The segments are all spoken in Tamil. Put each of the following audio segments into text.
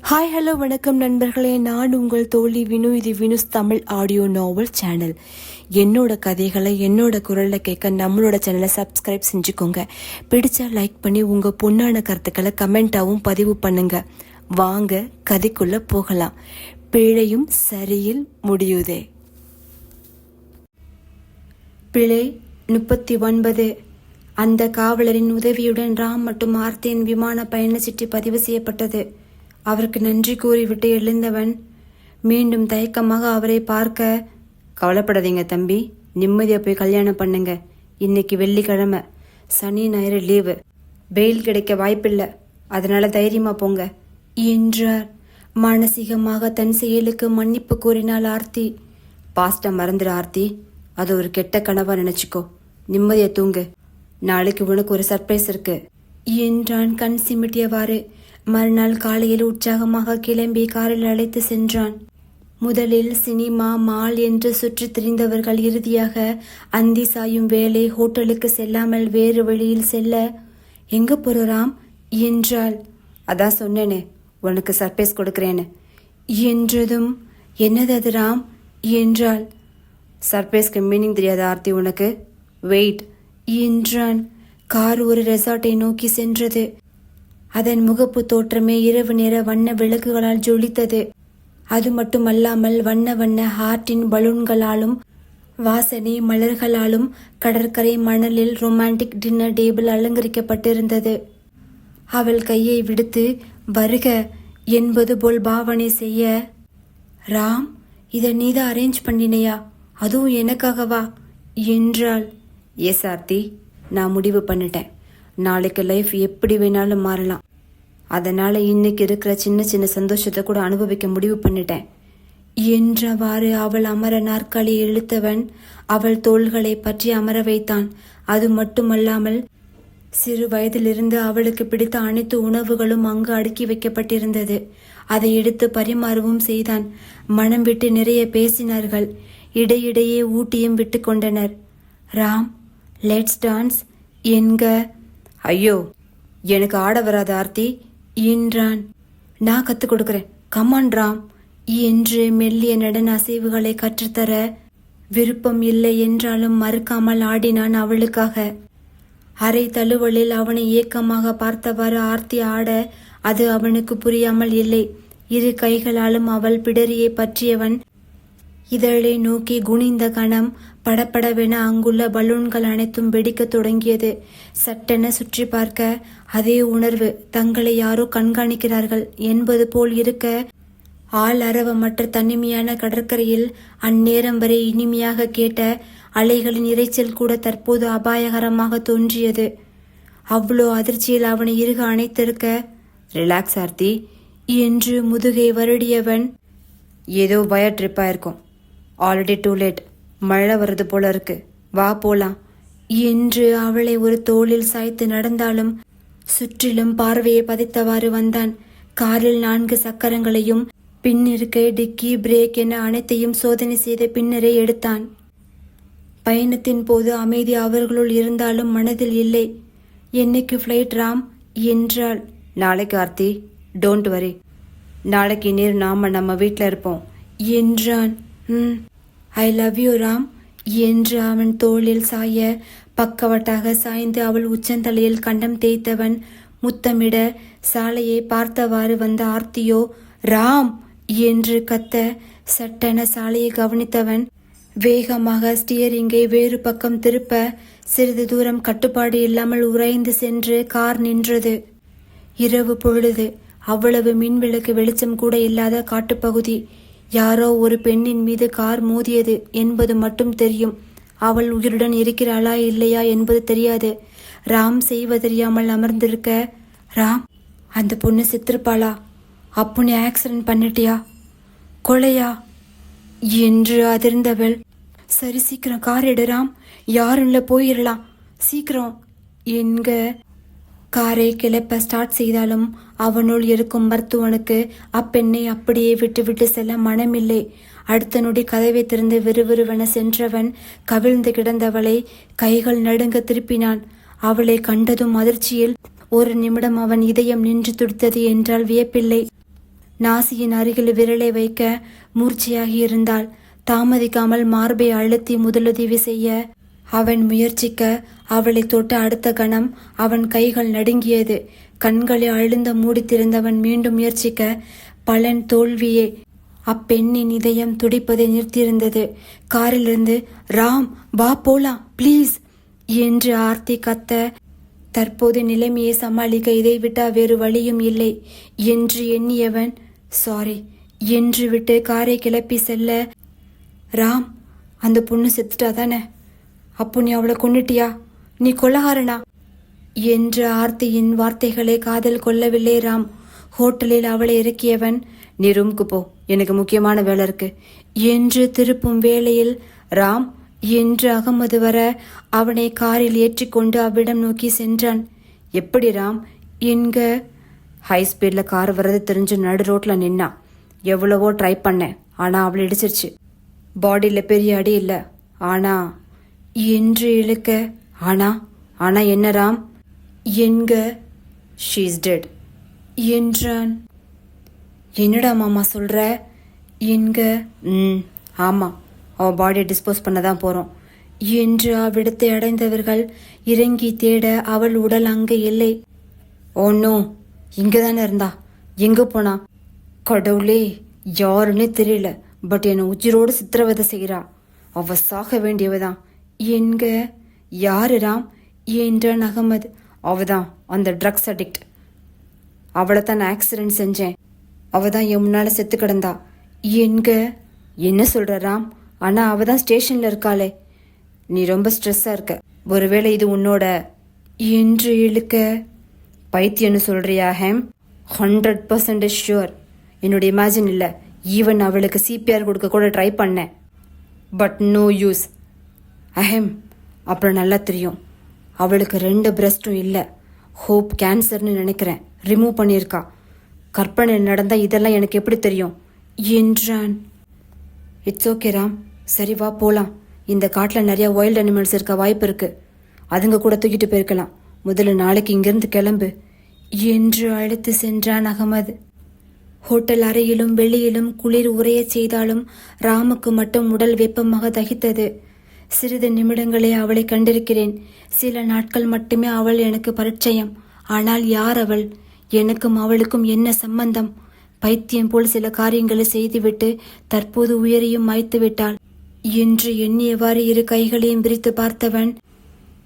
ஹாய் ஹலோ வணக்கம் நண்பர்களே, நான் உங்கள் தோழி வினு. இது வினுஸ் தமிழ் ஆடியோ நாவல் சேனல். என்னோட கதைகளை என்னோட குரலில் கேட்க நம்மளோட சேனலை சப்ஸ்கிரைப் செஞ்சுக்கோங்க. பிடிச்சா லைக் பண்ணி உங்கள் பொண்ணான கருத்துக்களை கமெண்ட்டாகவும் பதிவு பண்ணுங்க. வாங்க கதைக்குள்ள போகலாம். பிழையும் சரியில் முடியுதே. பிழை 39. அந்த காவலரின் உதவியுடன் ராம் மற்றும் ஆர்த்தியின் விமான பயணச்சீட்டு பதிவு செய்யப்பட்டது. அவருக்கு நன்றி கூறிவிட்டு எழுந்தவன் மீண்டும் தயக்கமாக அவரை பார்க்க, கவலைப்படாதீங்க தம்பி, நிம்மதியா போய் கல்யாணம் பண்ணுங்க. இன்னைக்கு வெள்ளிக்கிழமை, சனி ஞாயிறு லீவு, பெயில் கிடைக்க வாய்ப்பில்லை, அதனால தைரியமா போங்க என்றார். மானசீகமாக தன் செயலுக்கு மன்னிப்பு கூறினாள் ஆர்த்தி. பாஸ்ட மறந்துடு ஆர்த்தி, அது ஒரு கெட்ட கனவா நினைச்சுக்கோ, நிம்மதியா தூங்கு, நாளைக்கு உனக்கு ஒரு சர்ப்ரைஸ் இருக்கு என்றான் கண் சிமிட்டியவாறு. மறுநாள் காலையில் உற்சாகமாக கிளம்பி காரில் அழைத்து சென்றான். முதலில் சினிமா, மால் என்று சுற்றி திரிந்தவர்கள் இறுதியாக அந்தி சாயும் வேலை ஹோட்டலுக்கு செல்லாமல் வேறு வழியில் செல்ல, எங்க போறாம் என்றாள். அதான் சொன்னேனே உனக்கு சர்ப்ரைஸ் கொடுக்கிறேன்னு என்றதும், என்னது அது ராம் என்றாள். சர்ப்ரைஸ்க்கு மீனிங் தெரியாத ஆர்த்தி உனக்கு, வெயிட் என்றான். கார் ஒரு ரெசார்ட்டை நோக்கி சென்றது. அதன் முகப்பு தோற்றமே இரவு நேர வண்ண விளக்குகளால் ஜொலித்தது. அது மட்டுமல்லாமல் வண்ண வண்ண ஹார்ட்டின் பலூன்களாலும் வாசனை மலர்களாலும் கடற்கரை மணலில் ரொமான்டிக் டின்னர் டேபிள் அலங்கரிக்கப்பட்டிருந்தது. அவள் கையை விடுத்து வருக என்பது போல் பாவனை செய்ய, ராம், இதை நீதான் அரேஞ்ச் பண்ணினையா, அதுவும் எனக்காகவா என்றாள். எஸ் ஆர்த்தி, நான் முடிவு பண்ணிட்டேன். நாளைக்கு லைஃப் எப்படி வேணாலும் மாறலாம், அதனால இன்னைக்கு இருக்கிற சின்ன சின்ன சந்தோஷத்தை கூட அனுபவிக்க முடிவு பண்ணிட்டேன் என்றவாறு அவள் அமர நாற்காலி இழுத்தவன் அவள் தோள்களை பற்றி அமர வைத்தான். அது மட்டுமல்லாமல் சிறு வயதிலிருந்து அவளுக்கு பிடித்த அனைத்து உணவுகளும் அங்கு அடுக்கி வைக்கப்பட்டிருந்தது. அதை எடுத்து பரிமாறவும் செய்தான். மனம் விட்டு நிறைய பேசினார்கள். இடையிடையே ஊட்டியும் விட்டு கொண்டனர். ராம், லெட்ஸ் டான்ஸ் என்க. ஐயோ, எனக்கு ஆட வராத ஆர்த்தி என்றான். நான் கத்துக் கொடுக்கிறேன், கமான் ராம் என்று மெல்லிய நடன அசைவுகளை கற்றுத்தர விருப்பம் இல்லை என்றாலும் மறுக்காமல் ஆடினான் அவளுக்காக. அரை தழுவலில் அவனை ஏக்கமாக பார்த்தவாறு ஆர்த்தி ஆட அது அவனுக்கு புரியாமல் இல்லை. இரு கைகளாலும் அவள் பிடரியை பற்றியவன் இதழை நோக்கி குனிந்த கணம் படப்படவென அங்குள்ள பலூன்கள் அனைத்தும் வெடிக்க தொடங்கியது. சட்டென சுற்றி பார்க்க அதே உணர்வு, தங்களை யாரோ கண்காணிக்கிறார்கள் என்பது போல் இருக்க, ஆள் அரவமற்ற தனிமையான கடற்கரையில் அந்நேரம் வரை இனிமையாக கேட்ட அலைகளின் இறைச்சல் கூட தற்போது அபாயகரமாக தோன்றியது. அவ்வளோ அதிர்ச்சியில் அவனை இறுக அணைத்திருக்க, ரிலாக்ஸ் ஆர்த்தி என்று முதுகை வருடியவன், ஏதோ பய ட்ரிப்பா இருக்கும், ஆல்ரெடி டூ லேட், மழை வர்றது போல இருக்கு, வா போலாம் என்று அவளை ஒரு தோளில் சாய்த்து நடந்தாலும் சுற்றிலும் பார்வையை பதித்தவாறு வந்தான். காரில் 4 சக்கரங்களையும் பின்னிருக்கை, டிக்கி, பிரேக் என அனைத்தையும் சோதனை செய்த பின்னரே எடுத்தான். பயணத்தின் போது அமைதி அவர்களுள் இருந்தாலும் மனதில் இல்லை. என்னைக்கு ஃப்ளைட் ராம் என்றாள். நாளைக்கு ஆர்த்தி, டோன்ட் வரி, நாளைக்கு நேர் நாம நம்ம வீட்டில் இருப்போம் என்றான். ஐ லவ் யூ ராம் என்று அவன் தோளில் சாய பக்கவட்டாக சாய்ந்து அவள் உச்சந்தலையில் கண்டம் தேய்த்தவன் முத்தமிட சாலையை பார்த்தவாறு வந்த ஆர்த்தியோ ராம் என்று கத்த, சட்டென சாலையை கவனித்தவன் வேகமாக ஸ்டியரிங்கை வேறு பக்கம் திருப்ப சிறிது தூரம் கட்டுப்பாடு இல்லாமல் உறைந்து சென்று கார் நின்றது. இரவு பொழுது, அவ்வளவு மின்விளக்கு வெளிச்சம் கூட இல்லாத காட்டுப்பகுதி. யாரோ ஒரு பெண்ணின் மீது கார் மோதியது என்பது மட்டும் தெரியும். அவள் உயிருடன் இருக்கிறாளா இல்லையா என்பது தெரியாது. ராம் செய்வதறியாமல் அமர்ந்திருக்க, ராம், அந்த பொண்ணு செத்திருப்பாளா, அப்போ நீ ஆக்சிடென்ட் பண்ணிட்டியா, கொலையா என்று அதிர்ந்தவள், சரி சீக்கிரம் கார் எடு ராம், யாரும் இல்லை, போயிடலாம் சீக்கிரம் என்க காரை கிளப்ப ஸ்டார்ட் செய்தாலும் அவனுள் இருக்கும் மருத்துவனுக்கு அப்பெண்ணை அப்படியே விட்டுவிட்டு செல்ல மனமில்லை. அடுத்த நொடி கதவை திறந்து விறுவிறுவென சென்றவன் கவிழ்ந்து கிடந்தவளை கைகள் நடுங்க திருப்பினான். அவளை கண்டதும் அதிர்ச்சியில் ஒரு நிமிடம் அவன் இதயம் நின்று துடித்தது என்றால் வியப்பில்லை. நாசியின் அருகில் விரலை வைக்க மூர்ச்சையாகி இருந்தாள். தாமதிக்காமல் மார்பை அழுத்தி முதலுதவி செய்ய அவன் முயற்சிக்க அவளை தொட்ட அடுத்த கணம் அவன் கைகள் நடுங்கியது. கண்களை அழுந்த மூடித்திருந்தவன் மீண்டும் முயற்சிக்க பலன் தோல்வியே. அப்பெண்ணின் இதயம் துடிப்பதை நிறுத்தியிருந்தது. காரிலிருந்து ராம் வா போலாம் ப்ளீஸ் என்று ஆர்த்தி கத்த, தற்போது நிலைமையை சமாளிக்க இதை விட்டா வேறு வழியும் இல்லை என்று எண்ணியவன் சாரி என்று விட்டு காரை கிளப்பி செல்ல, ராம் அந்த பொண்ணு செத்துட்டா தானே? அப்போ நீ அவளை கொன்னுட்டியா? நீ கொலகாரனா என்று ஆர்த்தியின் வார்த்தைகளை காதல் கொள்ளவில்லை ராம். ஹோட்டலில் அவளை இறக்கியவன், நீ ரூமுக்கு போ, எனக்கு முக்கியமான வேலை இருக்கு என்று திருப்பும் வேளையில் ராம் என்று அகமது வர அவனை காரில் ஏற்றிக்கொண்டு அவ்விடம் நோக்கி சென்றான். எப்படி ராம் என்க ஹை ஸ்பீடில் கார் வர்றது தெரிஞ்சு நடு ரோட்டில் நின்னா. எவ்வளவோ ட்ரை பண்ணேன், ஆனால் அவளை இடிச்சிருச்சு. பாடியில் பெரிய அடி இல்லை, ஆனா என்று இழுக்க, ஆனா என்ன ராம் என்க ஷீ இஸ் டெட் என்றான். என்னடா மாமா சொல்ற என்க, ஆமாம், அவன் பாடியை டிஸ்போஸ் பண்ண தான் போகிறோம் என்று அவ்விடத்தை அடைந்தவர்கள் இறங்கி தேட அவள் உடல் அங்கே இல்லை. ஓன்னோ, இங்கே தானே இருந்தா, எங்கே போனா? கடவுளே, யாருன்னே தெரியல, பட் என்னை உச்சிரோடு சித்திரவதை செய்கிறா. அவ சாக வேண்டியவதான் என்க. யாரு ராம் என்றான் அகமது. அவதான் அந்த ட்ரக்ஸ் அடிக்ட். அவளை தான் ஆக்சிடென்ட் செஞ்சேன், அவதான் என் முன்னால செத்து கிடந்தா என்க. என்ன சொல்ற ராம்? ஆனா அவதான் ஸ்டேஷன்ல இருக்காளே. நீ ரொம்ப ஸ்ட்ரெஸ்ஸா இருக்க, ஒருவேளை இது உன்னோட என்று இழுக்க. பைத்தியன்னு சொல்றியா ஹேம்? 100% ஷுவர். என்னோட இமேஜின் இல்லை, ஈவன் அவளுக்கு சிபிஆர் கொடுக்க கூட ட்ரை பண்ணேன், பட் நோ யூஸ். அஹம், அப்புறம் நல்லா தெரியும், அவளுக்கு 2 பிரஸ்டும் இல்லை, ஹோப் கேன்சர்னு நினைக்கிறேன், ரிமூவ் பண்ணியிருக்கா. கற்பனை நடந்தா இதெல்லாம் எனக்கு எப்படி தெரியும் என்றான். இட்ஸ் ஓகே ராம், சரி வா போலாம். இந்த காட்டில் நிறைய வைல்ட் அனிமல்ஸ் இருக்க வாய்ப்பு இருக்கு, அதுங்க கூட தூக்கிட்டு போயிருக்கலாம். முதல்ல நாளைக்கு இங்கிருந்து கிளம்பு என்று அழைத்து சென்றான் அகமது. ஹோட்டல் அறையிலும் வெளியிலும் குளிர் உறையச் செய்தாலும் ராமுக்கு மட்டும் உடல் வெப்பமாக தகித்தது. சிறிது நிமிடங்களே அவளை கண்டிருக்கிறேன், சில நாட்கள் மட்டுமே அவள் எனக்கு பரிச்சயம். ஆனால் யார் அவள்? எனக்கும் அவளுக்கும் என்ன சம்பந்தம்? பைத்தியம் போல் சில காரியங்களை செய்துவிட்டு தற்போது உயிரையும் மாய்த்து விட்டாள் என்று எண்ணியவாறு இரு கைகளையும் விரித்து பார்த்தவன்,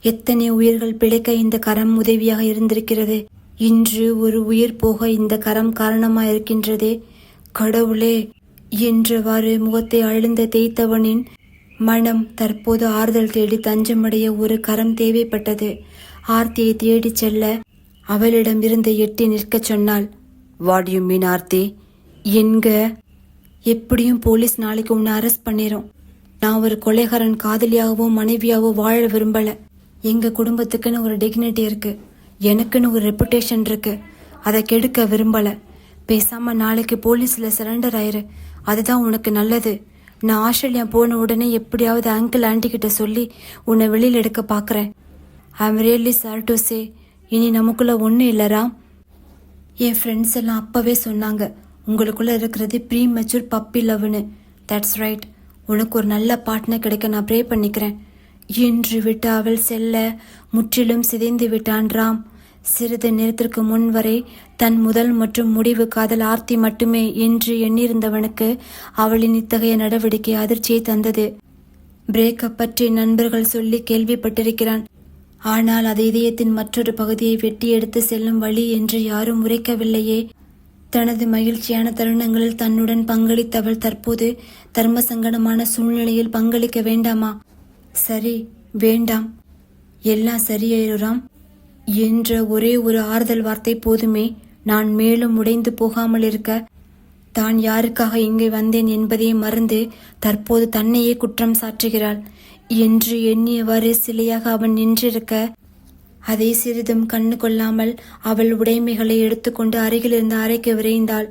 எத்தனை உயிர்கள் பிழைக்க இந்த கரம் உதவியாக இருந்திருக்கிறது. இன்று ஒரு உயிர் போக இந்த கரம் காரணமாயிருக்கின்றதே. கடவுளே என்றவாறு முகத்தை அழுந்த தேய்த்தவனின் மனம் தற்போது ஆறுதல் தேடி தஞ்சமடைய ஒரு கரம் தேவைப்பட்டது. ஆர்த்தியை தேடிச் செல்ல அவளிடம் இருந்து எட்டி நிற்கச் சொன்னாள். வாட் யூ மீன் ஆர்த்தி என்க. எப்படியும் போலீஸ் நாளைக்கு உன்னை அரெஸ்ட் பண்ணிரும். நான் ஒரு கொலைகாரன் காதலியாகவோ மனைவியாவோ வாழ விரும்பல. எங்க குடும்பத்துக்குன்னு ஒரு டிக்னிட்டி இருக்கு, எனக்குன்னு ஒரு ரெப்புடேஷன் இருக்கு, அதை கெடுக்க விரும்பல. பேசாம நாளைக்கு போலீஸ்ல சரண்டர் ஆயிரு, அதுதான் உனக்கு நல்லது. நான் ஆஸ்திரேலியா போன உடனே எப்படியாவது அங்கிள் ஆண்டி கிட்ட சொல்லி உன்னை வெளியில் எடுக்க பாக்குறேன். I am really sorry to say, இனி நமக்குள்ள ஒன்றும் இல்லைரா. என் ஃப்ரெண்ட்ஸ் எல்லாம் அப்பவே சொன்னாங்க, உங்களுக்குள்ள இருக்கிறது ப்ரீ மெச்சூர் பப்பி லவ்னு. தட்ஸ் ரைட், உனக்கு ஒரு நல்ல பார்ட்னர் கிடைக்க நான் ப்ரே பண்ணிக்கிறேன் என்று விட்டு அவள் செல்ல முற்றிலும் சிதைந்து விட்டான் ராம். சிறிது நேரத்திற்கு முன் வரை தன் முதல் மற்றும் முடிவு காதல் ஆர்த்தி மட்டுமே என்று எண்ணியிருந்தவனுக்கு அவளின் இத்தகைய நடவடிக்கை அதிர்ச்சியை தந்தது. பிரேக்கப் பற்றி நண்பர்கள் சொல்லி கேள்விப்பட்டிருக்கிறான், ஆனால் அது இதயத்தின் மற்றொரு பகுதியை வெட்டி எடுத்து செல்லும் வழி என்று யாரும் உரைக்கவில்லையே. தனது மகிழ்ச்சியான தருணங்களில் தன்னுடன் பங்களித்தவள் தற்போது தர்ம சங்கடமான சூழ்நிலையில் பங்களிக்க வேண்டாமா? சரி, வேண்டாம், எல்லாம் சரியாயிரும் என்ற ஒரே ஒரு ஆறுதல் வார்த்தை போதுமே. நான் மேலும் உடைந்து போகாமல் இருக்க, தான் யாருக்காக இங்கே வந்தேன் என்பதை மறந்து தற்போது தன்னையே குற்றம் சாற்றுகிறாள் என்று எண்ணியவாறு சிலையாக அவன் நின்றிருக்க, அதை சிறிதும் கண்ணு கொள்ளாமல் அவள் உடைமைகளை எடுத்துக்கொண்டு அருகில் இருந்த அறைக்கு விரைந்தாள்.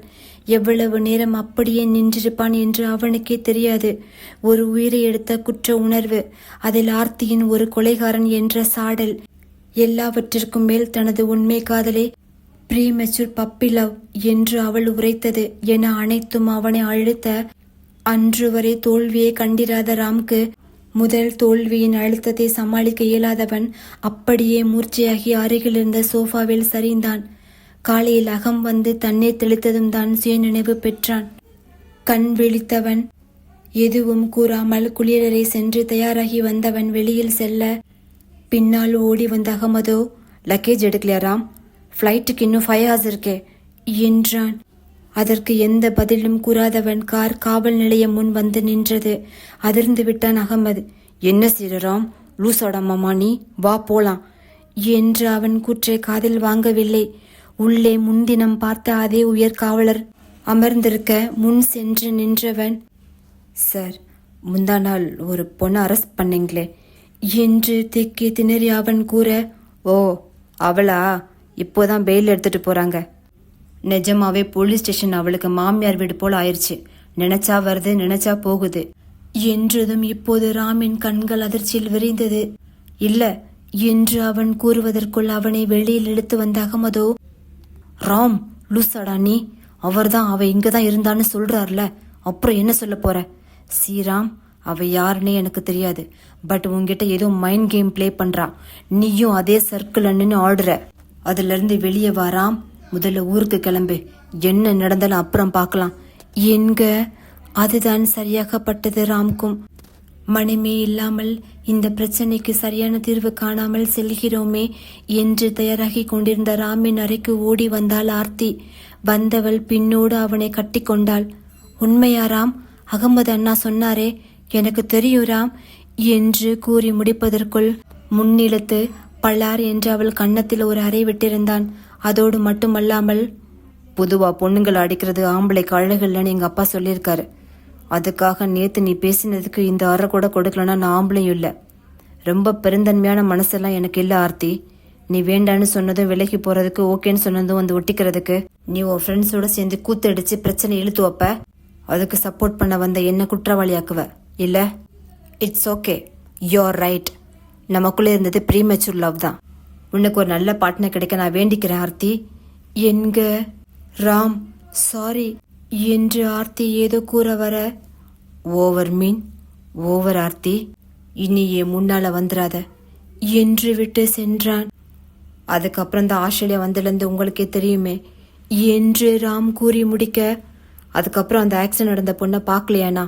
எவ்வளவு நேரம் அப்படியே நின்றிருப்பான் என்று அவனுக்கே தெரியாது. ஒரு உயிரை எடுத்த குற்ற உணர்வு, அதில் ஆர்த்தியின் ஒரு கொலைகாரன் என்ற சாடல், எல்லாவற்றிற்கும் மேல் தனது உண்மை காதலை ப்ரீமெச்சூர் பப்பி லவ் என்று அவள் உரைத்தது என அனைத்தும் அவனை அழுத்த. அன்று வரை தோல்வியை கண்டிராத ராம்க்கு முதல் தோல்வியின் அழுத்தத்தை சமாளிக்க இயலாதவன் அப்படியே மூர்ச்சையாகி அருகில் இருந்த சோஃபாவில் சரிந்தான். காலையில் அகம் வந்து தண்ணீர் தெளித்ததும் தான் சுயநினைவு பெற்றான். கண் விழித்தவன் எதுவும் கூறாமல் குளியலறை சென்று தயாராகி வந்தவன் வெளியில் செல்ல, பின்னால் ஓடி வந்த அகமதோ, லக்கேஜ் எடுக்கலையா ராம்? ஃப்ளைட்டுக்கு இன்னும் 5 hours இருக்கே என்றான். அதற்கு எந்த பதிலும் கூறாதவன் கார் காவல் நிலையம் முன் வந்து நின்றது. அதிர்ந்து விட்டான் அகமது. என்ன செய்ற ராம், லூசாடா மாமா நீ, வா போலாம் என்று அவன் கூற்றை காதில் வாங்கவில்லை. உள்ளே முன்தினம் பார்த்த அதே உயர் காவலர் அமர்ந்திருக்க முன் சென்று நின்றவன், சார், முந்தா நாள் ஒரு பொண்ணை அரெஸ்ட் பண்ணீங்களே என்று திக்கி திணறி அவன் கூற, ஓ அவளா, இப்போதான் பெயில் எடுத்துட்டு போறாங்க. நிஜமாவே போலீஸ் ஸ்டேஷன் அவளுக்கு மாமியார் வீடு போல ஆயிடுச்சு. நினைச்சா வருது, நினைச்சா போகுது என்றதும் இப்போது ராமின் கண்கள் அதிர்ச்சியில் விரிந்தது. இல்ல என்று அவன் கூறுவதற்குள் அவனை வெளியில் இழுத்து வந்த அகமதோ, ராம் லூசாடா நீ, அவர்தான் அவ இங்கதான் இருந்தான்னு சொல்றார்ல, அப்புறம் என்ன சொல்ல போற? ஸ்ரீராம், அவ யாருன்னே எனக்கு தெரியாது. பட் உன்கிட்ட ஏதோ மைண்ட் கேம் பிளே பண்றா. நீயும் அதே சர்க்கிள் நின்னு ஆடுற. அதுல இருந்து வெளியே வாராம், முதல்ல ஊருக்கு கிளம்பு. என்ன நடந்தாலும் அப்புறம் பார்க்கலாம் என்க. அதுதான் சரியாகப்பட்டது ராம்கும். மனமே இல்லாமல் இந்த பிரச்சனைக்கு சரியான தீர்வு காணாமல் செல்கிறோமே என்று தயாராகி கொண்டிருந்த ராமின் அறைக்கு ஓடி வந்தாள் ஆர்த்தி. வந்தவள் பின்னோடு அவனை கட்டி கொண்டாள். உண்மையா ராம்? அகமது அண்ணா சொன்னாரே, எனக்கு தெரியும் ராம் என்று கூறி முடிப்பதற்குள் முன்னிலத்து பல்லார் என்று அவள் கன்னத்தில் ஒரு அறை விட்டிருந்தான். அதோடு மட்டுமல்லாமல், பொதுவா பொண்ணுங்களை அடிக்கிறது ஆம்பளைக்கு அழகு இல்லைன்னு எங்க அப்பா சொல்லியிருக்காரு. அதுக்காக நேத்து நீ பேசினதுக்கு இந்த அறை கூட கொடுக்கலன்னா நான் ஆம்பளையும் இல்லை. ரொம்ப பெருந்தன்மையான மனசெல்லாம் எனக்கு இல்லை ஆர்த்தி. நீ வேண்டான்னு சொன்னதும் விலகி போறதுக்கு ஓகேன்னு சொன்னதும் வந்து ஒட்டிக்கிறதுக்கு நீ உன் ஃப்ரெண்ட்ஸோட சேர்ந்து கூத்தடிச்சு பிரச்சனை இழுத்து வைப்ப. அதுக்கு சப்போர்ட் பண்ண வந்த என்ன குற்றவாளியாக்குவ இல்ல? It's okay, you're right. நமக்குள்ளே இருந்தது ப்ரீமெச்சூர் லவ் தான். உனக்கு ஒரு நல்ல பார்ட்னர் கிடைக்க நான் வேண்டிக்கிறேன் ஆர்த்தி என்க. ராம் சாரி என்று ஆர்த்தி ஏதோ கூற வர, ஓவர் மீன் ஓவர் ஆர்த்தி, இனி என் முன்னால வந்துடாத என்று விட்டு சென்றான். அதுக்கப்புறம் தான் ஆஸ்திரேலியா வந்ததுலேருந்து உங்களுக்கே தெரியுமே என்று ராம் கூறி முடிக்க, அதுக்கப்புறம் அந்த ஆக்சிடென்ட் நடந்த பொண்ணை பார்க்கலையானா?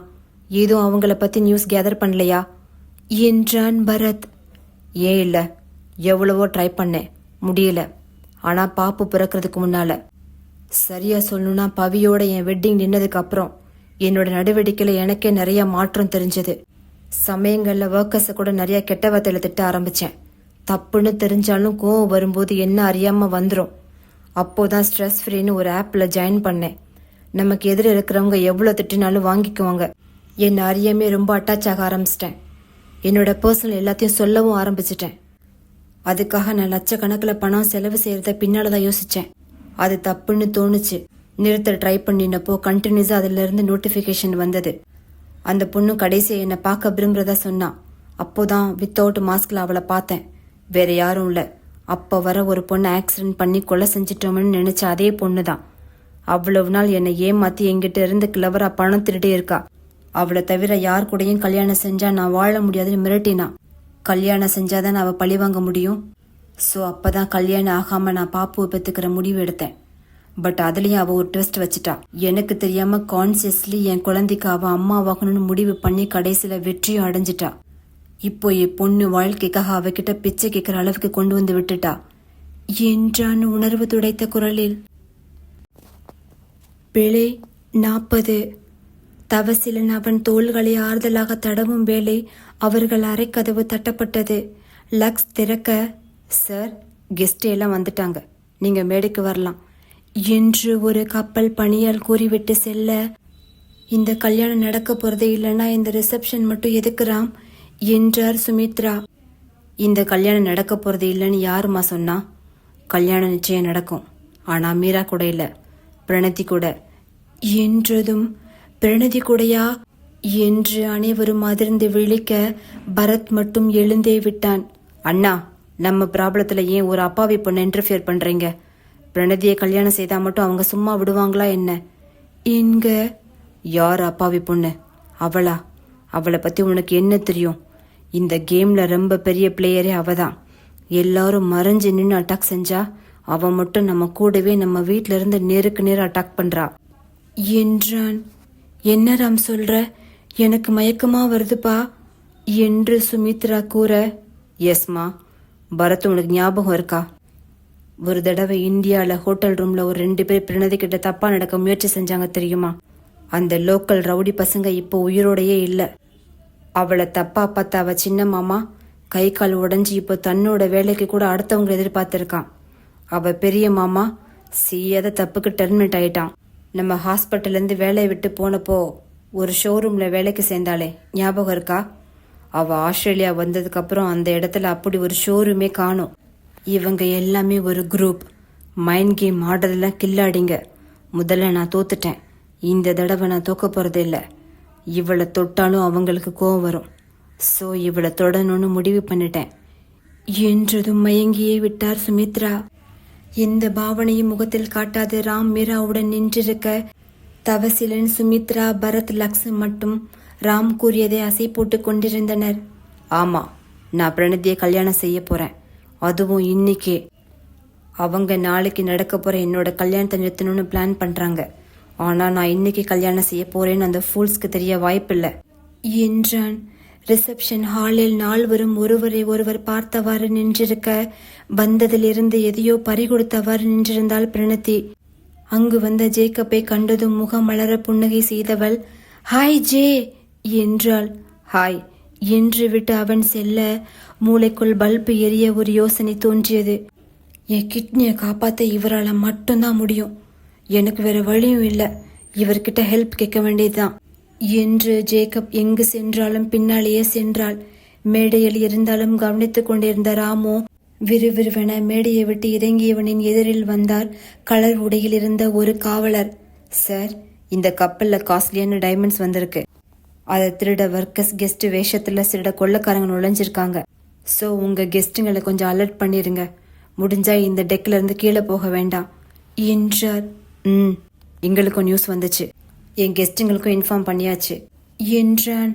ஏதோ அவங்கள பத்தி நியூஸ் கேதர் பண்ணலையா என்றான் பரத். ஏன் இல்லை, எவ்வளவோ ட்ரை பண்ணேன், முடியல. ஆனா பாப்பு பிறக்கிறதுக்கு முன்னால, சரியா சொல்லணும்னா பவியோட என் வெட்டிங் நின்னதுக்கு அப்புறம் என்னோட நடவடிக்கையில எனக்கே நிறைய மாற்றம் தெரிஞ்சது. சமயங்கள்ல ஒர்க்கர்ஸை கூட நிறைய கெட்ட வார்த்தையில திட்ட ஆரம்பிச்சேன். தப்புன்னு தெரிஞ்சாலும் கோவம் வரும்போது என்ன அறியாம வந்துடும். அப்போதான் ஸ்ட்ரெஸ் ஃப்ரீன்னு ஒரு ஆப்ல ஜாயின் பண்ணேன். நமக்கு எதிர இருக்கிறவங்க எவ்வளவு திட்டினாலும் வாங்கிக்குவாங்க. என்னை அறியாமே ரொம்ப அட்டாச் ஆக ஆரம்பிச்சிட்டேன். என்னோட பர்சனல் எல்லாத்தையும் சொல்லவும் ஆரம்பிச்சிட்டேன். அதுக்காக நான் லட்சக்கணக்கில் பணம் செலவு செய்யறத பின்னால்தான் யோசிச்சேன். அது தப்புன்னு தோணுச்சு. நிறுத்த ட்ரை பண்ணினப்போ கண்டினியூஸா அதுல இருந்து நோட்டிபிகேஷன் வந்தது. அந்த பொண்ணு கடைசியை என்னை பார்க்க விரும்புறதா சொன்னா. அப்போதான் வித்தவுட் மாஸ்க்ல அவளை பார்த்தேன். வேற யாரும் இல்ல, அப்ப வர ஒரு பொண்ணு ஆக்சிடென்ட் பண்ணி கொலை செஞ்சிட்டோம்னு நினைச்ச அதே பொண்ணுதான். அவ்வளவு நாள் என்னை ஏமாத்தி என்கிட்ட இருந்து கிளவரா பணம் திருடி இருக்கா. அவளை தவிர யார் கூடயும் கல்யாணம் செஞ்சா நான் வாழ முடியாதுன்னு மிரட்டினா. கல்யாணம் செஞ்சாதான் அவ பழி வாங்க முடியும். ஸோ அப்பதான் கல்யாணம் ஆகாம நான் பாப்புவை பெற்றுக்கிற முடிவு எடுத்தேன். பட் அதுலயும் அவ ஒரு ட்விஸ்ட் வச்சுட்டா. எனக்கு தெரியாம கான்சியஸ்லி என் குழந்தைக்கு அவ அம்மாவாகணும்னு முடிவு பண்ணி கடைசியில வெற்றியும் அடைஞ்சிட்டா. இப்போ என் பொண்ணு வாழ்க்கைக்காக அவகிட்ட பிச்சை கேட்கிற அளவுக்கு கொண்டு வந்து விட்டுட்டா என்றான் உணர்வு துடைத்த குரலில். பிழை 40. தவசிலன் அவன் தோள்களை ஆறுதலாக தடவும் வேளை அவர்கள் அறைக்கதவு தட்டப்பட்டது. லக்ஸ் திறக்க, சார், கெஸ்ட் எல்லாம் வந்துட்டாங்க, நீங்க மேடைக்கு வரலாம் என்று ஒரு கப்பல் பணியால் கூறிவிட்டு செல்ல, இந்த கல்யாணம் நடக்க போறதே இல்லைன்னா இந்த ரிசப்ஷன் மட்டும் எதுக்குறாம் என்றார் சுமித்ரா. இந்த கல்யாணம் நடக்க போறது இல்லைன்னு யாருமா சொன்னா? கல்யாணம் நிச்சயம் நடக்கும், ஆனா மீரா கூட இல்ல, பிரணதி கூட என்றதும், பிரணதி கூடயா என்று அனைவரும் அதிர்ந்து விழிக்க பரத் மட்டும் எழுந்தே விட்டான். அண்ணா, நம்ம ப்ராப்ளத்துல ஏன் ஒரு அப்பாவி பொண்ணு இன்டர்ஃபியர் பண்றீங்க? பிரணதியை கல்யாணம் செய்தா மட்டும் அவங்க சும்மா விடுவாங்களா என்ன? என்க யார் அப்பாவி பொண்ணு? அவளை பத்தி உனக்கு என்ன தெரியும்? இந்த கேம்ல ரொம்ப பெரிய பிளேயரே அவதான். எல்லாரும் மறைஞ்சு நின்று அட்டாக் செஞ்சா அவ மட்டும் நம்ம கூடவே நம்ம வீட்ல இருந்து நேருக்கு நேர் அட்டாக் பண்றா என்றான். என்ன ராம் சொல்ற? எனக்கு மயக்கமா வருதுப்பா என்று சுமித்ரா கூற, எஸ்மா. பரத் உனக்கு ஞாபகம் இருக்கா? ஒரு தடவை இந்தியாவில் ஹோட்டல் ரூம்ல ஒரு 2 பேர் பிரணதி கிட்ட தப்பா நடக்க முயற்சி செஞ்சாங்க தெரியுமா? அந்த லோக்கல் ரவுடி பசங்க இப்போ உயிரோடையே இல்லை. அவளை தப்பா பார்த்த அவ சின்ன மாமா கை கால் உடஞ்சி இப்போ தன்னோட வேலைக்கு கூட அடுத்தவங்க எதிர்பார்த்திருக்கான். அவ பெரிய மாமா செய்யாத தப்புக்கு டெர்மினேட் ஆயிட்டான். நம்ம ஹாஸ்பிட்டல்லேருந்து வேலையை விட்டு போனப்போ ஒரு ஷோரூம்ல வேலைக்கு சேர்ந்தாலே ஞாபகம் இருக்கா? அவ ஆஸ்திரேலியா வந்ததுக்கு அப்புறம் அந்த இடத்துல அப்படி ஒரு ஷோரூமே காணும். இவங்க எல்லாமே ஒரு குரூப். மைண்ட் கேம் ஆடுறதெல்லாம் கில்லாடிங்க. முதல்ல நான் தோத்துட்டேன். இந்த தடவை நான் தோக்க போறது இல்லை. இவளை தொட்டாலும் அவங்களுக்கு கோவம் வரும். ஸோ இவளை தொடணும்னு முடிவு பண்ணிட்டேன் என்றதும் மயங்கியே விட்டார் சுமித்ரா. எந்த பாவனையும் முகத்தில் காட்டாத ராம் மீராவுடன் நின்றிருக்க, தவசிலன், சுமித்ரா, பரத், லக்ஸ் மட்டும் ராம் கூறியதை அசை போட்டு கொண்டிருந்தனர். ஆமா, நான் பிரணதியை கல்யாணம் செய்ய போறேன். அதுவும் இன்னைக்கே. அவங்க நாளைக்கு நடக்க போற என்னோட கல்யாணத்தை நிறுத்தணும்னு பிளான் பண்றாங்க. ஆனா நான் இன்னைக்கு கல்யாணம் செய்ய போறேன்னு அந்த ஃபூல்ஸ்க்கு தெரிய வாய்ப்பில்லை என்றான். ரிசப்ஷன் ஹாலில் நால்வரும் ஒருவரை ஒருவர் பார்த்தவாறு நின்றிருக்க, வந்ததிலிருந்து எதையோ பறிகொடுத்தவாறு நின்றிருந்தாள் பிரணதி. அங்கு வந்த ஜேக்கப்பை கண்டதும் முகம் மலர புன்னகை செய்தவள், ஹாய் ஜே என்றாள். ஹாய் என்று விட்டு அவன் செல்ல, மூளைக்குள் பல்பு எரிய ஒரு யோசனை தோன்றியது. என் கிட்னியை காப்பாற்ற இவரால் மட்டும்தான் முடியும். எனக்கு வேற வழியும் இல்லை. இவர்கிட்ட ஹெல்ப் கேட்க வேண்டியதுதான் என்று ஜேக்கப் எங்கு சென்றாலும் பின்னாலேயே சென்றாள். மேடையில் இருந்தாலும் கவனித்துக் கொண்டிருந்த ராமோ விறுவிறுவென மேடையை விட்டு இறங்கியவனின் எதிரில் வந்தார். கலர் உடையில் இருந்த ஒரு காவலர். சார், இந்த கப்பல்ல காஸ்ட்லியான டைமண்ட்ஸ் வந்திருக்கு. அதை திருட வர்க்கஸ் கெஸ்ட் வேஷத்துல சில கொள்ளக்காரங்க நுழைஞ்சிருக்காங்க. ஸோ உங்க கெஸ்ட்டுங்களை கொஞ்சம் அலர்ட் பண்ணிருங்க. முடிஞ்சா இந்த டெக்ல இருந்து கீழே போக வேண்டாம் என்றார். எங்களுக்கும் நியூஸ் வந்துச்சு. என் கெஸ்ட்டுங்களுக்கும் இன்ஃபார்ம் பண்ணியாச்சு என்றான்.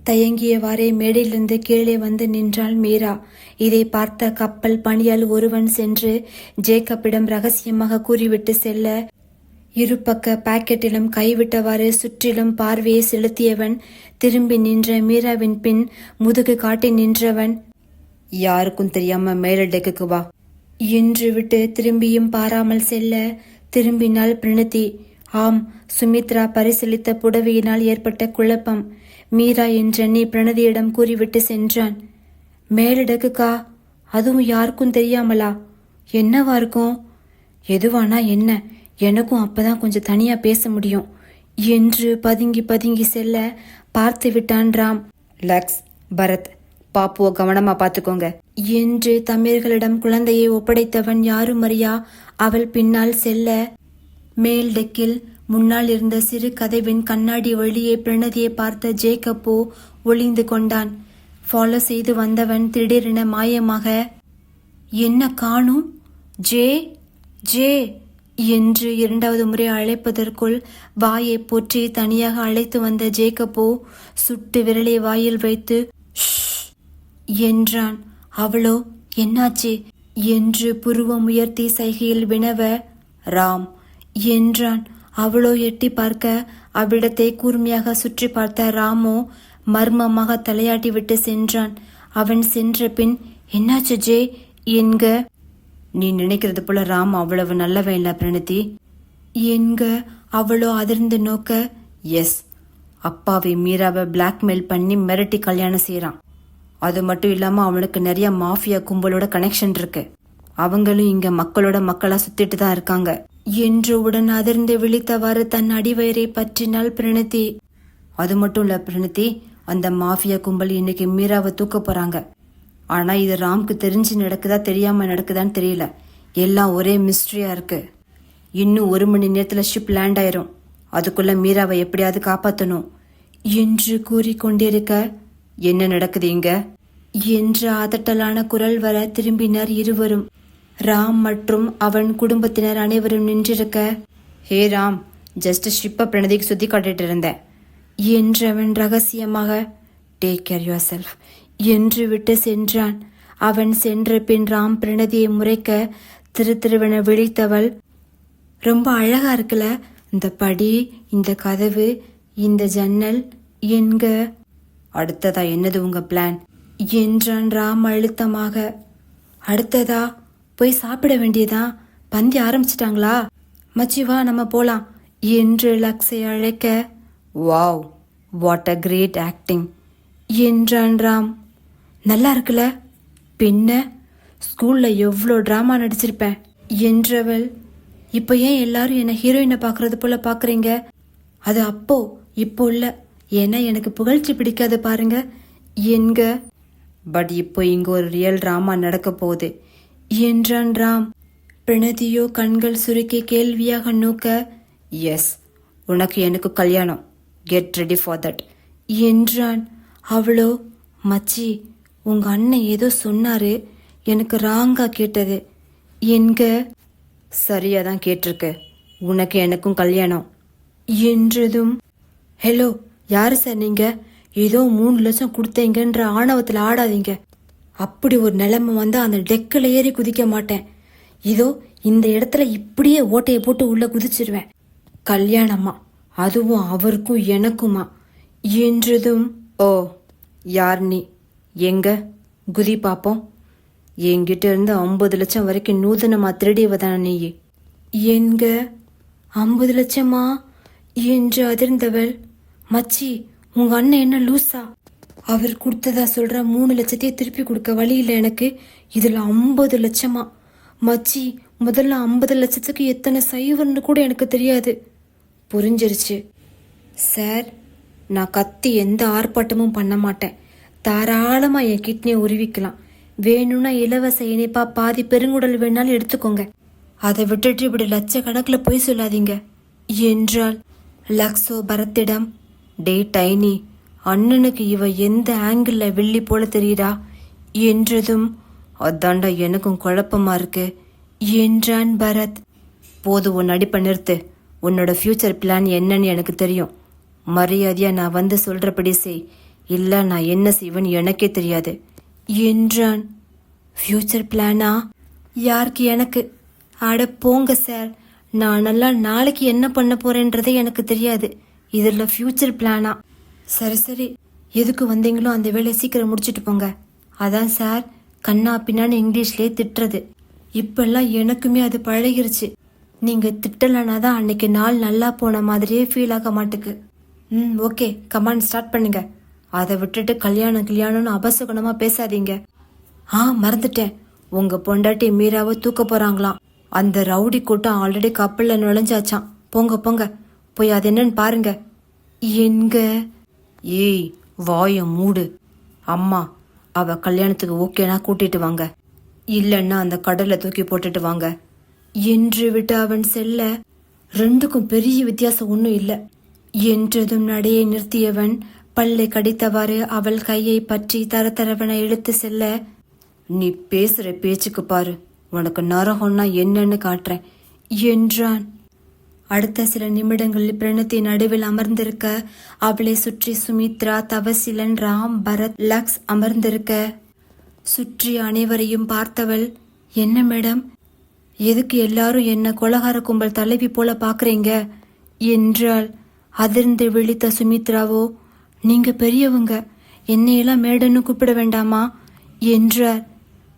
தயங்கியவாறே மேடையிலிருந்து கீழே வந்து நின்றாள் மீரா. இதை பார்த்த கப்பல் பணியால் ஒருவன் சென்று ஜேக்கப்பிடம் ரகசியமாக கூறிவிட்டு செல்ல, இருபக்க பாக்கெட்டிலும் கைவிட்டவாறு சுற்றிலும் பார்வையை செலுத்தியவன் திரும்பி நின்ற மீராவின் பின் முதுகு காட்டி நின்றவன், யாருக்கும் தெரியாம மேல டெக்குக்கு வா என்று விட்டு திரும்பியும் பாராமல் செல்ல, திரும்பினாள் பிரணதி. ஆம், சுமித்ரா பரிசீலித்த புடவையினால் ஏற்பட்ட குழப்பம். மீரா என்றெண்ணி பிரணதியிடம் கூறிவிட்டு சென்றான். மேலடக்குக்கா? அதுவும் யாருக்கும் தெரியாமலா? என்னவா இருக்கும்? எதுவானா என்ன? எனக்கும் அப்பதான் கொஞ்சம் தனியா பேச முடியும் என்று பதுங்கி பதுங்கி செல்ல பார்த்து விட்டான் ராம். லக்ஸ், பரத், பாப்புவ கவனமா பாத்துக்கோங்க என்று தமிழர்களிடம் குழந்தையை ஒப்படைத்தவன் யாரும் அறியா அவள் பின்னால் செல்ல, மேல் டெக்கில் முன்னால் இருந்த சிறு கதவின் கண்ணாடி வழியே பிரணதியை பார்த்த ஜேக்கப்போ ஒளிந்து கொண்டான். ஃபாலோ செய்து வந்தவன் திடீரென மாயமாக, என்ன காணும்? ஜே ஜே என்று 2வது முறை அழைப்பதற்குள் வாயை பொற்றி தனியாக அழைத்து வந்த ஜேக்கப்போ சுட்டு விரலை வாயில் வைத்து என்றான். அவளோ என்னாச்சு என்று புருவம் உயர்த்தி சைகையில் வினவ, ராம் என்றான். அவளோ எட்டி பார்க்க அவ்விடத்தை கூர்மையாக சுற்றி பார்த்த ராமோ மர்மமாக தலையாட்டி விட்டு சென்றான். அவன் சென்ற பின், என்னாச்சு ஜே என்க. நீ நினைக்கிறது போல ராம் அவ்வளவு நல்லவன் இல்ல பிரணதி என்க. அவளோ அதிர்ந்து நோக்க, எஸ், அப்பாவை மீராவை பிளாக்மெயில் பண்ணி மிரட்டி கல்யாணம் செய்யறான். அது மட்டும் இல்லாம அவனுக்கு நிறைய மாஃபியா கும்பலோட கனெக்ஷன் இருக்கு. அவங்களும் இங்க மக்களோட மக்களா சுத்திட்டு தான் இருக்காங்க என்றுடன் அதிர்ந்து விழித்தவாறு தன் அடிவயிறை பற்றினாள் பிரணதி. அது மட்டும் இல்ல பிரணதி, அந்த மாஃபியா கும்பல் இன்னைக்கு மீராவை தூக்க போறாங்க. ஆனா இது ராம்க்கு தெரிஞ்சு நடக்குதா தெரியாம நடக்குதான்னு தெரியல. எல்லாம் ஒரே மிஸ்ட்ரியா இருக்கு. இன்னும் 1 மணி நேரத்துல ஷிப் லேண்ட் ஆயிரும். அதுக்குள்ள மீராவை எப்படியாவது காப்பாத்தணும் என்று கூறிக்கொண்டிருக்க, என்ன நடக்குது இங்க என்ற அதட்டலான குரல் வர திரும்பினர் இருவரும். ராம் மற்றும் அவன் குடும்பத்தினர் அனைவரும் நின்றிருக்க, ஹே ராம், ஜஸ்ட் ஷிப்பை பிரணதிக்கு சுத்தி காட்டிட்டு இருந்தேன் என்றவன் ரகசியமாக, டேக் கேர் யுவர் செல்ஃப் என்று விட்டு சென்றான். அவன் சென்ற பின் ராம் பிரணதியை முறைக்க திருவென விழித்தவள், ரொம்ப அழகா இருக்குல்ல, இந்த படி, இந்த கதவு, இந்த ஜன்னல் என்க. அடுத்ததா என்னது உங்க பிளான் என்றான் ராம் அழுத்தமாக. அடுத்ததா போய் சாப்பிட வேண்டியதான், பந்தி ஆரம்பிச்சிட்டாங்களா, மச்சி வா நம்ம போலாம் என்று லக்ஸை அழைக்க, wow what a great acting என்றான் ராம். நல்லா இருக்குல்ல, பின்ன ஸ்கூல்ல எவ்வளோ டிராமா நடிச்சிருப்பேன் என்றவள், இப்போ ஏன் எல்லாரும் என்ன ஹீரோயினை பார்க்கறது போல பார்க்குறீங்க? அது அப்போ, இப்போ இல்லை, ஏன்னா எனக்கு புகழ்ச்சி பிடிக்காது பாருங்க என்க. பட் இப்போ இங்கே ஒரு ரியல் டிராமா நடக்க போகுது என்றான் ராம். பிரணதியோ கண்கள் சுருக்கி கேள்வியாக நோக்க, எஸ், உனக்கு எனக்கு கல்யாணம், கெட் ரெடி ஃபார் தட் என்றான். அவளோ, மச்சி உங்க அண்ணன் ஏதோ சொன்னாரு, எனக்கு ராங்கா கேட்டது என்க. சரியா தான் கேட்டிருக்கு, உனக்கு எனக்கும் கல்யாணம் என்றதும், ஹலோ யாரு சார் நீங்க, ஏதோ 3 லட்சம் கொடுத்தீங்கன்ற ஆணவத்தில் ஆடாதீங்க, அப்படி ஒரு நிலைமை வந்தா அந்த டெக்கில் ஏறி குதிக்க மாட்டேன், இதோ இந்த இடத்துல இப்படியே ஓட்டையை போட்டு உள்ள குதிச்சிருவேன், கல்யாணமா, அதுவும் அவருக்கும் எனக்குமா என்றதும், ஓ யார் நீ, எங்க குதி பாப்போம், என்கிட்ட இருந்து 50 லட்சம் வரைக்கும் நூதனமா திருடியவதான நீ என்க. 50 லட்சமா என்று அதிர்ந்தவள், மச்சி உங்க அண்ணன் என்ன லூசா, அவர் கொடுத்ததா சொல்ற 3 லட்சத்தையே திருப்பி கொடுக்க வழி இல்லை எனக்கு, இதுல 50 லட்சமா, மச்சி முதல்ல 50 லட்சத்துக்கு எத்தனை சைவர்னு கூட எனக்கு தெரியாது. புரிஞ்சிருச்சு சார், நான் கத்தி எந்த ஆர்ப்பாட்டமும் பண்ண மாட்டேன், தாராளமா என் கிட்னியை உருவிக்கலாம், வேணும்னா இலவச இணைப்பா பாதி பெருங்குடல் வேணாலும் எடுத்துக்கோங்க, அதை விட்டுட்டு இப்படி லட்சக்கணக்கில் போய் சொல்லாதீங்க என்றாள். லக்ஸோ பரத்திடம், டே டைனி, அண்ணனுக்கு இவ எந்த ஆங்கிள் வெள்ளி போல தெரியுதா என்றதும், அதாண்டா எனக்கும் குழப்பமா இருக்கு என்றான் பரத். போது உன் நடிப்பை நிறுத்து, உன்னோட ஃபியூச்சர் பிளான் என்னன்னு எனக்கு தெரியும், மரியாதையா நான் வந்து சொல்றபடி செய், இல்ல நான் என்ன செய்வேன்னு எனக்கே தெரியாது என்றான். ஃபியூச்சர் பிளானா, யாருக்கு எனக்கு, அட போங்க சார், நான் நல்லா நாளைக்கு என்ன பண்ண போறேன்றதே எனக்கு தெரியாது, இதில் ஃபியூச்சர் பிளானா, சரி சரி எதுக்கு வந்தீங்களோ அந்த வேலையை சீக்கிரம் முடிச்சுட்டு போங்க, அதான் சார் கண்ணா பின்னான்னு இங்கிலீஷ்லேயே திட்டுறது, இப்பெல்லாம் எனக்குமே அது பழகிருச்சு, நீங்க திட்டலனா தான் அன்னைக்கு நாள் நல்லா போன மாதிரியே ஃபீல் ஆக மாட்டுக்கு. ஓகே கமாண்ட் ஸ்டார்ட் பண்ணுங்க, அதை விட்டுட்டு கல்யாணம்னு அபசகுணமா பேசாதீங்க. மறந்துட்டேன், உங்க பொண்டாட்டி மீராவை தூக்க போறாங்களாம், அந்த ரவுடி கூட்டம் ஆல்ரெடி கப்பல்ல நுழைஞ்சாச்சான், போங்க போங்க போய் அது என்னன்னு பாருங்க என்க. ஏய் வாய மூடு, அம்மா அவ கல்யாணத்துக்கு ஓகேனா கூட்டிட்டு வாங்க, இல்லைன்னா அந்த கடல்ல தூக்கி போட்டுட்டு வாங்க என்று விட்டு அவன் செல்ல, ரெண்டுக்கும் பெரிய வித்தியாசம் ஒன்றும் இல்லை என்றதும் நடையை நிறுத்தியவன் பல்லை கடித்தவாறு அவள் கையை பற்றி தரதரவன இழுத்து செல்ல, நீ பேசுற பேச்சுக்கு பாரு, உனக்கு நரகம்னா என்னன்னு காட்டுறேன் என்றான். அடுத்த சில நிமிடங்களில் பிரணத்தி நடுவில் அமர்ந்திருக்க, அவளை சுற்றி சுமித்ரா, தவசிலன், ராம், பரத், லக்ஸ் அமர்ந்திருக்க, சுற்றி அனைவரையும் பார்த்தவள், என்ன மேடம், எதுக்கு எல்லாரும் என்ன கொலகார கும்பல் தலைவி போல பாக்குறீங்க என்றாள். அதிர்ந்து விழித்த சுமித்ராவோ, நீங்க பெரியவங்க, என்னையெல்லாம் மேடன்னு கூப்பிட வேண்டாமா என்றார்.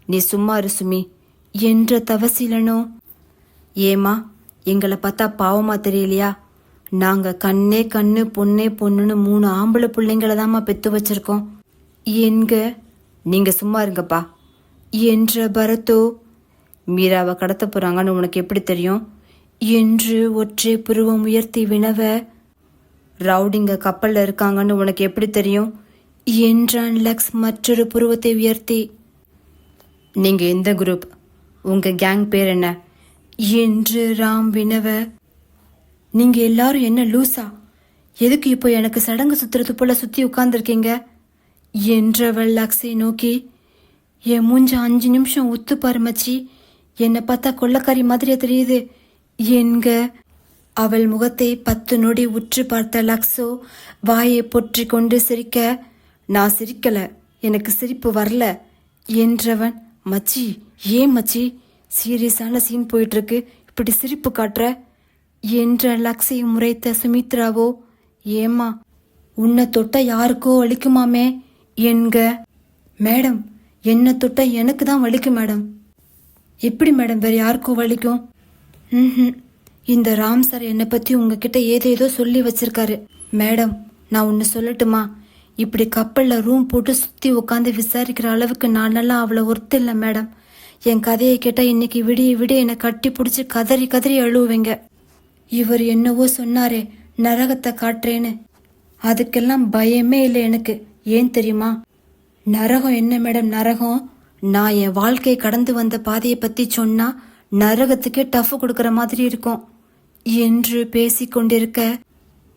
நீ சும்மா இரு சுமி என்ற தவசிலனோ, ஏமா எங்களை பார்த்தா பாவமா தெரியலையா, நாங்க கண்ணே கண்ணு பொண்ணே பொண்ணுன்னு 3 ஆம்பளை பிள்ளைங்கள தாம்மா பெத்து வச்சிருக்கோம் என்க. நீங்க சும்மா இருங்கப்பா என்ற பரத்தோ, மீராவை கடத்த போறாங்கன்னு உனக்கு எப்படி தெரியும் என்று ஒற்றை புருவம் உயர்த்தி வினவ, ரவுடிங்க கப்பல்ல இருக்காங்கன்னு உனக்கு எப்படி தெரியும் என்றான் லக்ஸ் மற்றொரு புருவத்தை உயர்த்தி. நீங்க எந்த குரூப், உங்க கேங் பேர் என்ன என்று ராம் வினவ. நீங்க எல்லாரும் என்ன லூசா, எதுக்கு இப்போ எனக்கு சடங்கு சுத்துறது போல சுத்தி உட்கார்ந்துருக்கீங்க என்றவள் லக்ஸை நோக்கி, என் மூஞ்ச 5 நிமிஷம் ஒத்துப்பாரு மச்சி என்னை பார்த்தா கொள்ளக்காரி மாதிரியா தெரியுது என்க. அவள் முகத்தை 10 நொடி உற்று பார்த்த லக்ஸோ வாயை பொற்றி கொண்டு சிரிக்க, நான் சிரிக்கல, எனக்கு சிரிப்பு வரல என்றவன், மச்சி ஏன் மச்சி, சீரியஸான சீன் போயிட்டு இருக்கு, இப்படி சிரிப்பு காட்டுற என்ற லக்ஸை முறைத்த சுமித்ராவோ, ஏம்மா உன்னை தொட்ட யாருக்கோ வலிக்குமாமே என்க. மேடம் என்னை தொட்ட எனக்கு தான் வலிக்கும் மேடம். எப்படி மேடம் வேற யாருக்கோ வலிக்கும்? இந்த ராம் சார் என்னை பத்தி உங்ககிட்ட ஏதேதோ சொல்லி வச்சிருக்காரு மேடம். நான் ஒன்று சொல்லட்டுமா, இப்படி கப்பலில் ரூம் போட்டு சுற்றி உட்காந்து விசாரிக்கிற அளவுக்கு நானெல்லாம் அவ்வளோ ஒர்த்து இல்லை மேடம். என் கதையை கேட்டால் இன்னைக்கு விடிய விடிய என்னை கட்டி பிடிச்சி கதறி கதறி அழுவுவேங்க. இவர் என்னவோ சொன்னாரே நரகத்தை காட்டுறேன்னு, அதுக்கெல்லாம் பயமே இல்லை எனக்கு. ஏன் தெரியுமா? நரகம் என்ன மேடம் நரகம்? நான் என் வாழ்க்கையை கடந்து வந்த பாதையை பற்றி சொன்னா நரகத்துக்கே டஃப் கொடுக்குற மாதிரி இருக்கும் என்று பேசிக்கொண்டிருக்க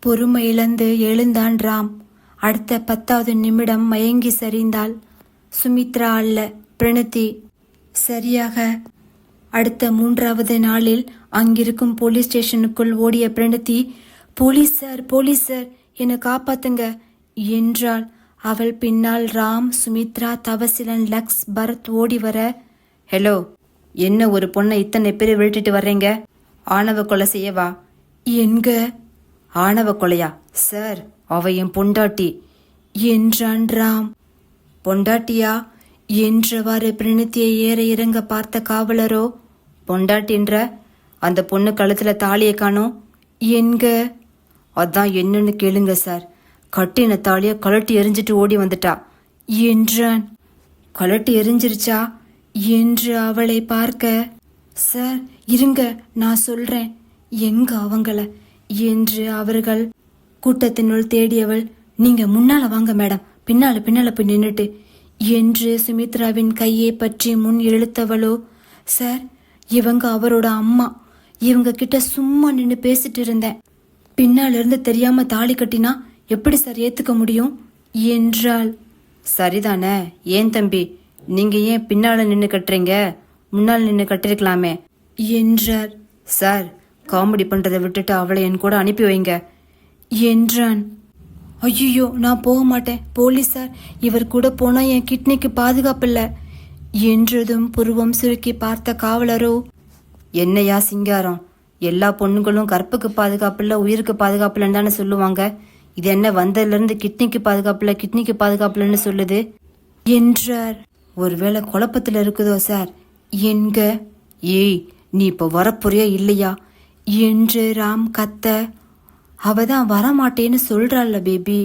பொறுமை இழந்து எழுந்தான் ராம். அடுத்த 10வது நிமிடம் மயங்கி சரிந்தாள். சுமித்ரா அல்ல, பிரணதி. சரியாக அடுத்த 3வது நாளில் அங்கிருக்கும் போலீஸ் ஸ்டேஷனுக்குள் ஓடிய பிரணதி, போலீஸ் சார் என்னை காப்பாத்துங்க என்றாள். அவள் பின்னால் ராம், சுமித்ரா, தவசிலன், லக்ஸ், பரத் ஓடி வர, ஹலோ, என்ன ஒரு பொண்ணை இத்தனை பேர் விழுட்டிட்டு வர்றீங்க? ஆணவ கொலை செய்யவா என்க. ஆணவ கொலையா சார், அவ என் பொண்டாட்டி என்றான் ராம். பொண்டாட்டியா என்றவாறு பிரணத்தியை ஏற இறங்க பார்த்த காவலரோ, பொண்டாட்டின்ற அந்த பொண்ணு கழுத்துல தாலியை காணோம் என்க. அதான் என்னன்னு கேளுங்க சார், கட்டின தாலிய கழட்டி எரிஞ்சிட்டு ஓடி வந்துட்டா என்றான். கழட்டி எரிஞ்சிருச்சா என்று அவளை பார்க்க, சார் இருங்க நான் சொல்றேன் எங்க அவங்கள என்று அவர்கள் கூட்டத்தினுள் தேடியவள், நீங்க முன்னால வாங்க மேடம், பின்னால போய் நின்னுட்டு என்று சுமித்ராவின் கையை பற்றி முன் இழுத்தவளோ, சார் இவங்க அவரோட அம்மா, இவங்க கிட்ட சும்மா நின்று பேசிட்டு இருந்தேன், பின்னால இருந்து தெரியாம தாலி கட்டினா எப்படி சார் ஏத்துக்க முடியும் என்றாள். சரிதானே, ஏன் தம்பி நீங்க ஏன் பின்னால நின்று கட்டுறீங்க, முன்னால் நின்று கட்டிருக்கலாமே என்றார். சார் காமெடி பண்றதை விட்டுட்டு அவளை என் கூட அனுப்பி வைங்க என்றான். ஐயோ நான் போக மாட்டேன் போலீஸார், இவர் கூட போனா என் கிட்னிக்கு பாதுகாப்பு இல்ல என்றதும் புருவம் சுருக்கி பார்த்த காவலரோ, என்னையா சிங்காரம், எல்லா பொண்ணுங்களும் கற்புக்கு பாதுகாப்பு இல்ல உயிருக்கு பாதுகாப்பு இல்லைன்னு தானே சொல்லுவாங்க, இது என்ன வந்ததுல இருந்து கிட்னிக்கு பாதுகாப்பு இல்லைன்னு சொல்லுது என்றார். ஒருவேளை குழப்பத்துல இருக்குதோ சார் என்க. ஏய் நீ இப்ப வரப்போறியா இல்லையா என்று ராம் கத்த, அவதான் வரமாட்டேன்னு சொல்றாள்ல பேபி,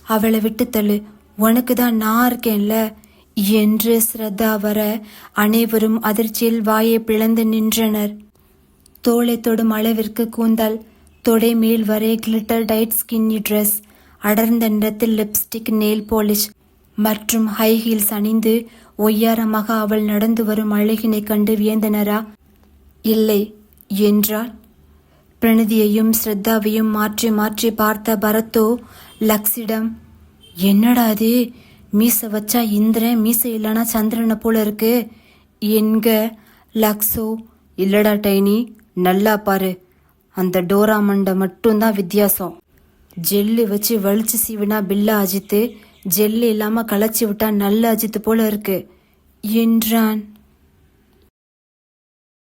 அவளை விட்டு தள்ளு, உனக்கு தான் நான் இருக்கேன்ல என்று ஸ்ரத்தா வர அனைவரும் அதிர்ச்சியில் வாயை பிளந்து நின்றனர். தோளை தொடும் அளவிற்கு கூந்தல், தொடை மேல் வரை கிளிட்டர் டைட் ஸ்கின்னி ட்ரெஸ், அடர்ந்த நிறத்தில் லிப்ஸ்டிக், நெயில் பாலிஷ் மற்றும் ஹை ஹீல்ஸ் அணிந்து ஒய்யாரமாக அவள் நடந்து வரும் அழகினை கண்டு வியந்தனரா? இல்லை என்றாள். பிரணதியையும் ஸ்ரத்தாவையும் மாற்றி மாற்றி பார்த்த பரத்தோ லக்ஸிடம், என்னடா அது, மீசை வச்சா இந்திரன், மீசை இல்லைனா சந்திரனை போல இருக்கு என்க. லக்ஸோ, இல்லடா டைனி, நல்லா பாரு, அந்த டோரா மண்டை மட்டும்தான் வித்தியாசம், ஜெல்லு வச்சு வலிச்சு சீவினா பில்லா அஜித்து, ஜெல்லு இல்லாம களைச்சி விட்டா நல்ல அஜித்து போல இருக்கு என்றான்.